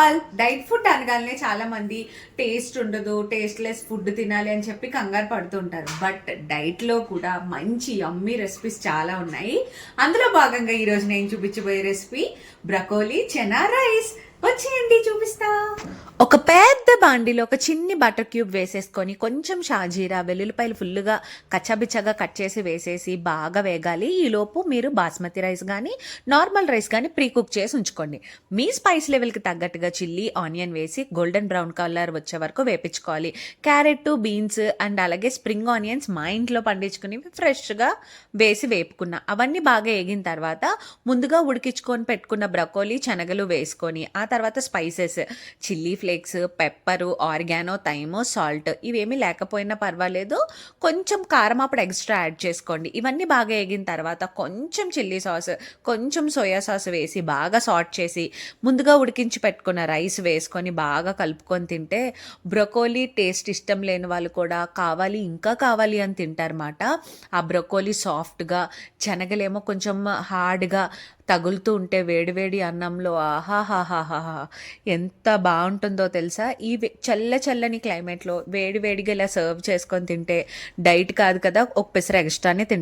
All diet food అనగానే చాలా మంది టేస్ట్ ఉండదు, టేస్ట్లెస్ ఫుడ్ తినాలి అని చెప్పి కంగారు పడుతుంటారు. బట్ డైట్లో కూడా మంచి యమ్మీ రెసిపీస్ చాలా ఉన్నాయి. అందులో భాగంగా ఈరోజు నేను చూపించబోయే రెసిపీ బ్రకోలీ చెనా రైస్. వచ్చేయండి చూపిస్తా. ఒక పెద్ద బాండిలో ఒక చిన్ని బటర్ క్యూబ్ వేసేసుకొని కొంచెం షాజీరా, వెల్లుల్లిపాయలు ఫుల్గా కచ్చాబిచ్చగా కట్ చేసి వేసేసి బాగా వేగాలి. ఈలోపు మీరు బాస్మతి రైస్ కానీ నార్మల్ రైస్ కానీ ప్రీ కుక్ చేసి ఉంచుకోండి. మీ స్పైస్ లెవెల్కి తగ్గట్టుగా చిల్లీ, ఆనియన్ వేసి గోల్డెన్ బ్రౌన్ కలర్ వచ్చే వరకు వేపించుకోవాలి. క్యారెట్, బీన్స్ అండ్ అలాగే స్ప్రింగ్ ఆనియన్స్ మా ఇంట్లో పండించుకునేవి ఫ్రెష్గా వేసి వేపుకున్నా. అవన్నీ బాగా వేగిన తర్వాత ముందుగా ఉడికించుకొని పెట్టుకున్న బ్రకోలీ, శనగలు వేసుకొని ఆ తర్వాత spices chilli flakes, pepper, oregano, thyme, salt ఇవేమీ లేకపోయినా పర్వాలేదు. కొంచెం కారం అప్పుడు ఎక్స్ట్రా యాడ్ చేసుకోండి. ఇవన్నీ బాగా వేగిన తర్వాత కొంచెం చిల్లీ సాస్, కొంచెం సోయా సాస్ వేసి బాగా సాట్ చేసి ముందుగా ఉడికించి పెట్టుకున్న రైస్ వేసుకొని బాగా కలుపుకొని తింటే బ్రొకోలీ టేస్ట్ ఇష్టం లేని వాళ్ళు కూడా కావాలి ఇంకా కావాలి అని తింటారన్నమాట. ఆ బ్రొకోలీ సాఫ్ట్గా, శనగలేమో కొంచెం హార్డ్గా తగులుతూ ఉంటే వేడివేడి అన్నంలో ఆహాహాహాహా ఎంత బాగుంటుందో తెలుసా. ఈ చల్లని క్లైమేట్లో వేడివేడిగా ఇలా సర్వ్ చేసుకొని తింటే డైట్ కాదు కదా, ఒక పెసర ఎక్స్ట్రానే తింటాం.